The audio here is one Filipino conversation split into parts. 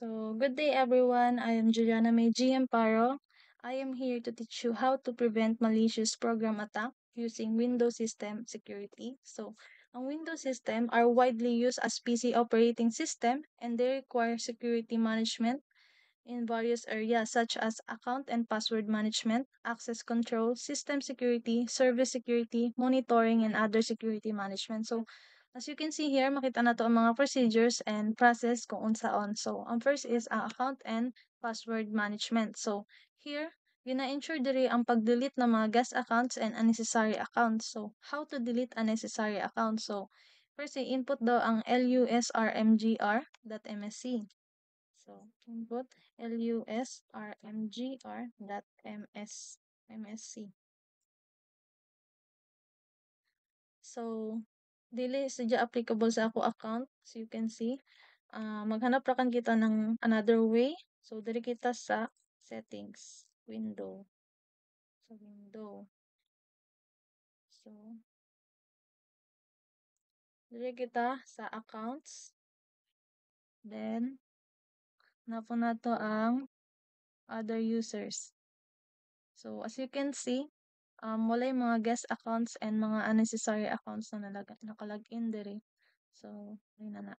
So, good day everyone. I am Juliana May G. Amparo. I am here to teach you how to prevent malicious program attack using Windows System Security. So, ang Windows system are widely used as PC operating system and they require security management in various areas such as account and password management, access control, system security, service security, monitoring, and other security management. So, as you can see here, makita na to ang mga procedures and process kung unsaon. So, ang first is ang account and password management. So, here, gina-ensure diri ang pag-delete ng mga guest accounts and unnecessary accounts. So, how to delete unnecessary accounts? So, first, i-input daw ang lusrmgr.msc. So, input lusrmgr.msc. So, dili sadya applicable sa ako account. So, you can see, maghanap ra kan kita ng another way. So, diri kita sa settings, window. So, window. So, diri kita sa accounts. Then, napo na to ang other users. So, as you can see, wala yung mga guest accounts and mga unnecessary accounts na nakalagin diri. So, ayun na.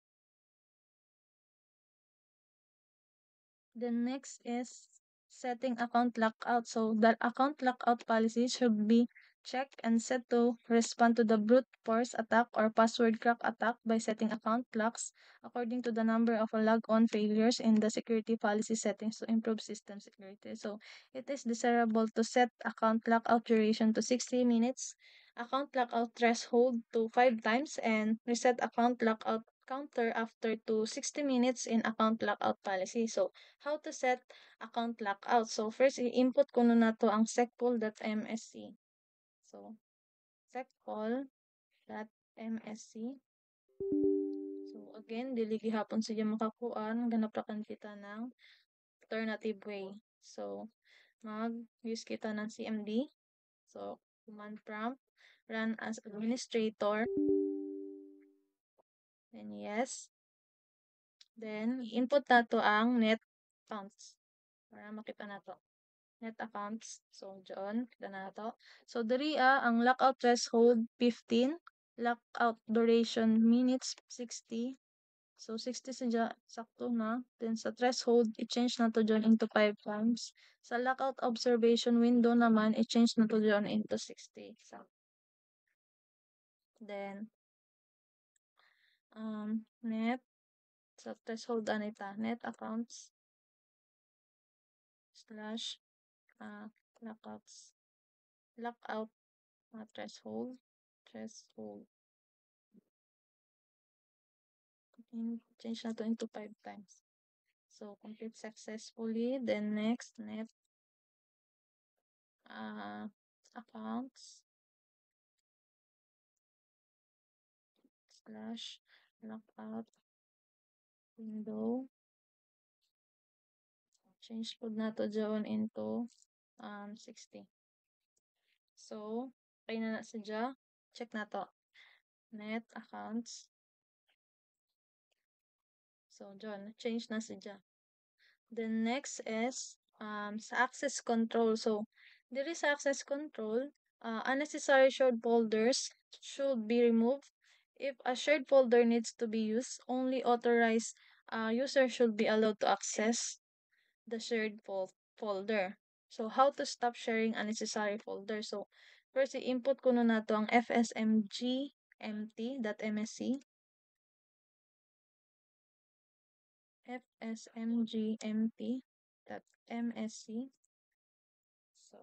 The next is setting account lockout. So, the account lockout policy should be checked and set to respond to the brute force attack or password crack attack by setting account locks according to the number of log-on failures in the security policy settings to improve system security. So, it is desirable to set account lockout duration to 60 minutes, account lockout threshold to 5 times, and reset account lockout counter after to 60 minutes in account lockout policy. So, how to set account lockout. So, first, i-input ko na to ang secpol.msc. So, secpol.msc. So, again, dili gihapon siya makakuan. Ganap ra kan kita ng alternative way. So, mag-use kita ng CMD. So, command prompt, run as administrator. Then, yes. Then, input na to ang net accounts. Para makita na to. Net accounts. So, dyan, kita na to. So, diri ang lockout threshold 15, lockout duration minutes 60. So, 60 sa dyan, sakto na. Then, sa threshold, i-change na to dyan into 5 times. Sa lockout observation window naman, i-change na to dyan into 60. So, then, net, sa threshold, net accounts, slash, lockouts, lockout, threshold, change na to into 5 times. So, complete successfully. Then, next, net, accounts, slash, lockout, window, change po na to dyan into 60. So, okay na sadya. Check na to. Net accounts. So, dyan, change na sadya. Then, next is sa access control. So, there is access control. Unnecessary shared folders should be removed. If a shared folder needs to be used, only authorized user should be allowed to access the shared folder. So, how to stop sharing unnecessary folder? So, first, i-input ko na to ang fsmgmt.msc. fsmgmt.msc. So,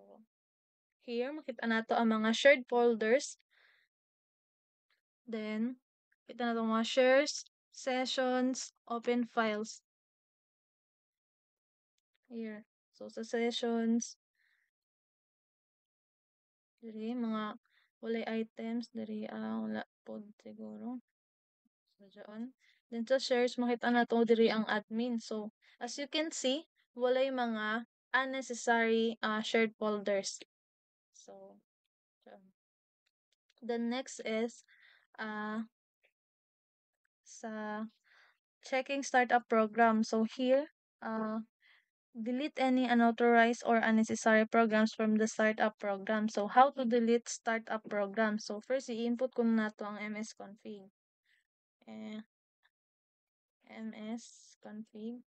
here, makita na to ang mga shared folders. Then, kita na to mga shares, sessions, open files. Here. So, sa sessions, diri, mga walay items, diri, wala pod siguro. So, dyan. Then, sa shares, makita na to diri ang admin. So, as you can see, walay mga unnecessary shared folders. So, dyan. The next is, sa checking startup program. So here, delete any unauthorized or unnecessary programs from the startup program. So how to delete startup program? So first, i-input ko na to ang msconfig. Eh, msconfig.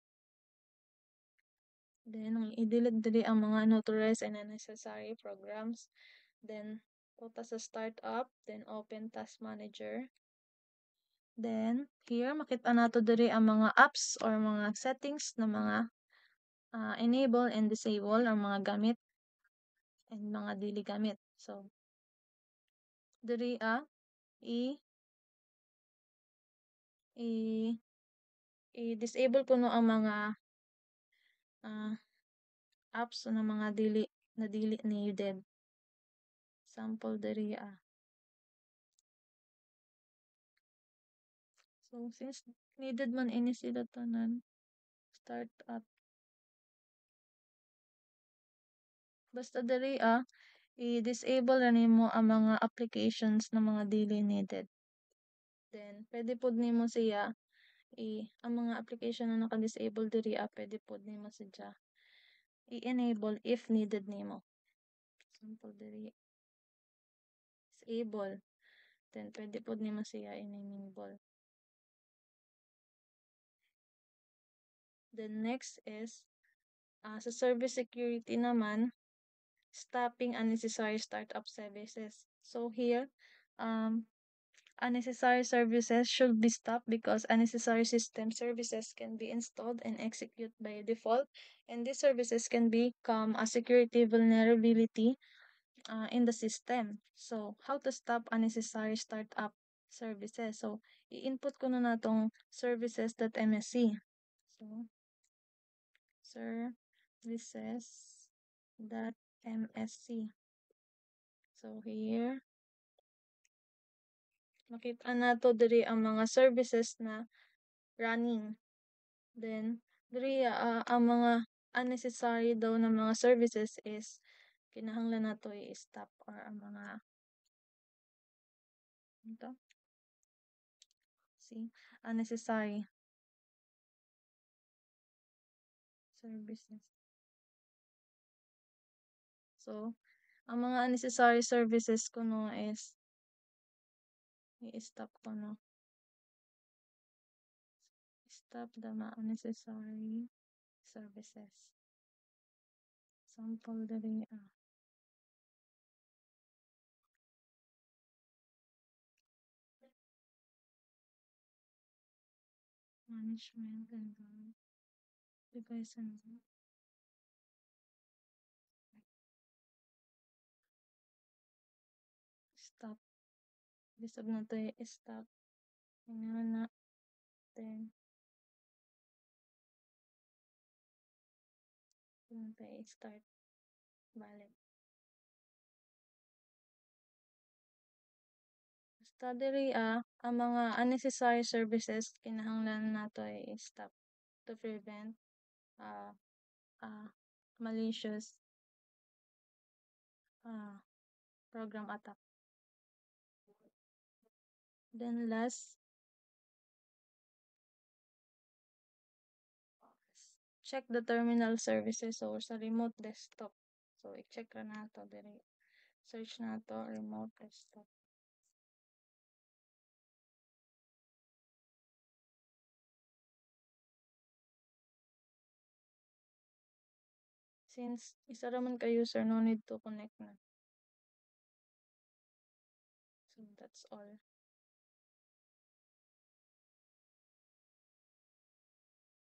Then, i-delete dili ang mga unauthorized and unnecessary programs. Then, punta sa startup. Then, open task manager. Then, here, makita nato diri ang mga apps or mga settings na mga enable and disable ang mga gamit and mga dili gamit. So, diri i i i-disable ko no ang mga ah, apps na mga dili needed. Sample diri So, since needed man ini sila tanan, start up. Basta diri i-disable na nimo ang mga applications na mga dili needed. Then, pwede pod nimo siya ang mga application na naka-disable diri pwede pod nimo siya i-enable if needed nimo. Sample diri disable. Then, pwede pod nimo siya i-enable. Then, next is sa service security naman, stopping unnecessary startup services. So here, unnecessary services should be stopped because unnecessary system services can be installed and execute by default, and these services can become a security vulnerability in the system. So, how to stop unnecessary startup services? So, i-input ko na natong services.msc. So, services.msc. So, here, makita nato diri ang mga services na running. Then, diri ang mga unnecessary daw na mga services is kinahanglan nato i-stop or ang mga ito, see, unnecessary services. So, ang mga unnecessary services ko no is i-stop ko no. Stop the mga unnecessary services. Sample dali management and device and stop. Bisag na to i-stop. Ano na. Then, ano to i-start. Balik. Basta diri ang mga unnecessary services kinahanglan nato i-stop to prevent uh, malicious program attack. Then last, check the terminal services or sa remote desktop. So, i-check ra nato diri. Search nato remote desktop. Since isa ra man ka user, no need to connect na. So, that's all.